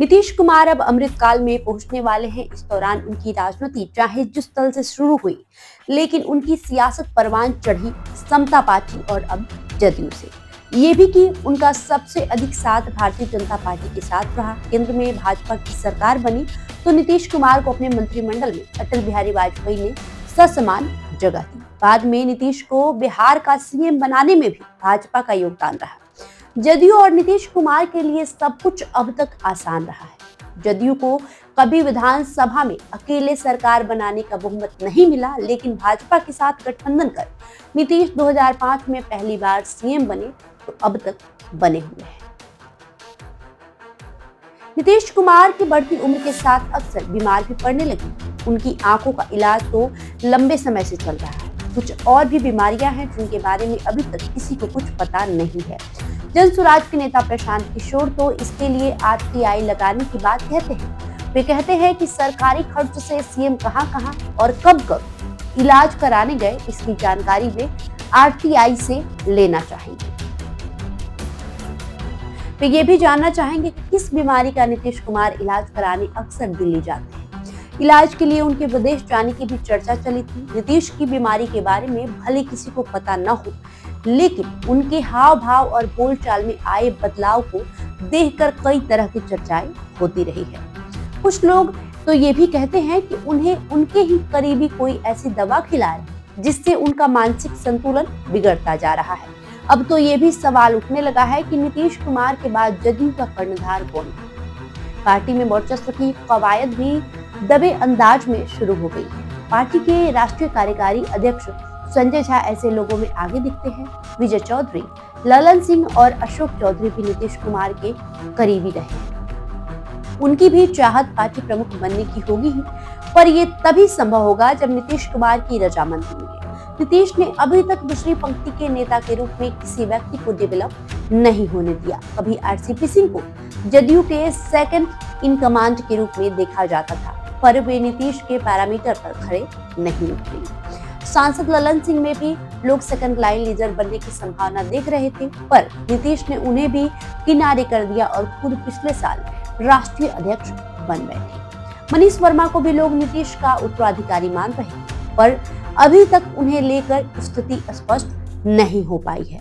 नीतीश कुमार अब अमृतकाल में पहुंचने वाले हैं। इस दौरान उनकी राजनीति चाहे जिस तल से शुरू हुई, लेकिन उनकी सियासत परवान चढ़ी समता पार्टी और अब जदयू से। ये भी कि उनका सबसे अधिक साथ भारतीय जनता पार्टी के साथ रहा। केंद्र में भाजपा की सरकार बनी तो नीतीश कुमार को अपने मंत्रिमंडल में अटल बिहारी वाजपेयी ने ससमान जगह दी। बाद में नीतीश को बिहार का सीएम बनाने में भी भाजपा का योगदान रहा। जदयू और नीतीश कुमार के लिए सब कुछ अब तक आसान रहा है। जदयू को कभी विधानसभा में अकेले सरकार बनाने का बहुमत नहीं मिला, लेकिन भाजपा के साथ गठबंधन कर नीतीश 2005 में पहली बार सीएम बने तो अब तक बने हुए हैं। नीतीश कुमार की बढ़ती उम्र के साथ अक्सर बीमार भी पड़ने लगी। उनकी आंखों का इलाज तो लंबे समय से चल रहा है। कुछ और भी बीमारियां हैं जिनके बारे में अभी तक किसी को कुछ पता नहीं है। जन स्वराज के नेता प्रशांत किशोर तो इसके लिए आरटीआई लगाने की बात कहते हैं। वे कहते हैं कि सरकारी खर्च से सीएम कहां-कहां और कब इलाज कराने गए, इसकी जानकारी वे आरटीआई से लेना चाहेंगे। वे ये भी जानना चाहेंगे कि किस बीमारी का नीतीश कुमार इलाज कराने अक्सर दिल्ली जाते हैं। इलाज के लिए उनके विदेश जाने की भी चर्चा चली थी। नीतीश की बीमारी के बारे में भले किसी को पता न हो, लेकिन उनके हाव भाव और बोलचाल में आए बदलाव को देखकर कई तरह की चर्चाएं होती रही है। कुछ लोग तो ये भी कहते हैं कि उन्हें उनके ही करीबी कोई ऐसी दवा खिलाए जिससे उनका मानसिक संतुलन बिगड़ता जा रहा है। अब तो ये भी सवाल उठने लगा है कि नीतीश कुमार के बाद जदयू का कर्णधार कौन है। पार्टी में वर्चस्व की कवायद भी दबे अंदाज में शुरू हो गई है। पार्टी के राष्ट्रीय कार्यकारी अध्यक्ष संजय झा ऐसे लोगों में आगे दिखते हैं। विजय चौधरी, ललन सिंह और अशोक चौधरी भी नीतीश कुमार के करीबी रहे। उनकी भी चाहत पार्टी प्रमुख बनने की होगी ही, पर ये तभी संभव होगा जब नीतीश कुमार की रजामंदी मिले। नीतीश ने अभी तक दूसरी पंक्ति के नेता के रूप में किसी व्यक्ति को डेवलप नहीं होने दिया। कभी आरसीपी सिंह को जदयू के सेकंड इन कमांड के रूप में देखा जाता था, पर वे नीतीश के पैरामीटर पर खड़े नहीं उतरे। सांसद ललन सिंह में भी लोग सेकंड लाइन लीडर बनने की संभावना देख रहे थे, पर नीतीश ने उन्हें भी किनारे कर दिया और खुद पिछले साल राष्ट्रीय अध्यक्ष बन बैठे। मनीष वर्मा को भी लोग नीतीश का उत्तराधिकारी मान रहे हैं, पर अभी तक उन्हें लेकर स्थिति स्पष्ट नहीं हो पाई है।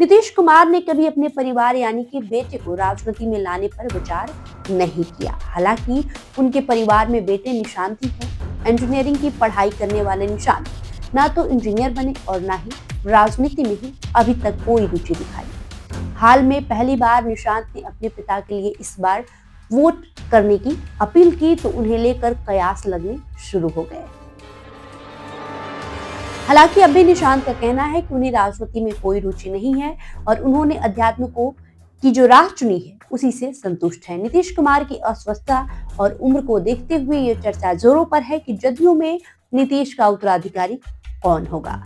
नीतीश कुमार ने कभी अपने परिवार यानी कि बेटे को राजनीति में लाने पर विचार नहीं किया। हालांकि उनके परिवार में बेटे निशांत ही हैं। इंजीनियरिंग की पढ़ाई करने वाले निशांत ना तो इंजीनियर बने और ना ही राजनीति में ही अभी तक कोई रुचि दिखाई। हाल में पहली बार निशांत ने अपने पिता के लिए इस बार वोट करने की अपील की तो उन्हें लेकर कयास लगने शुरू हो गए। हालांकि अब भी निशांत का कहना है कि उन्हें राजनीति में कोई रुचि नहीं है और उन्होंने अध्यात्म की जो राह चुनी है उसी से संतुष्ट है। नीतीश कुमार की अस्वस्थता और उम्र को देखते हुए ये चर्चा जोरों पर है कि जदयू में नीतीश का उत्तराधिकारी कौन होगा।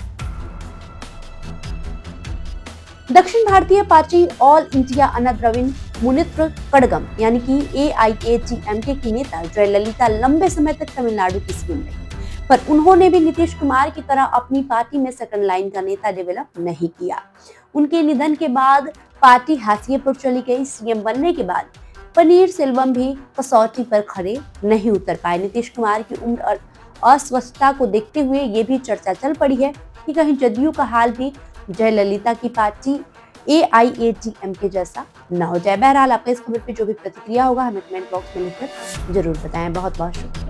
दक्षिण भारतीय पार्टी ऑल इंडिया अन्ना द्रविड़ मुनेत्र कड़गम यानी कि AIADMK की नेता जयललिता लंबे समय तक तमिलनाडु की सीएम रही, पर उन्होंने भी नीतीश कुमार की तरह अपनी पार्टी में सेकंड लाइन का नेता डेवलप नहीं किया। उनके निधन के बाद पार्टी हाशिए पर चली गई। सीएम बनने के बाद पनीर सेल्वम भी कसौटी पर खड़े नहीं उतर पाए। नीतीश कुमार की उम्र और अस्वस्थता को देखते हुए ये भी चर्चा चल पड़ी है कि कहीं जदयू का हाल भी जयललिता की पार्टी AIADMK जैसा न हो जाए। बहरहाल आपका इस खबर पे जो भी प्रतिक्रिया होगा हमें कमेंट बॉक्स में लिखकर जरूर बताएं। बहुत बहुत शुक्रिया।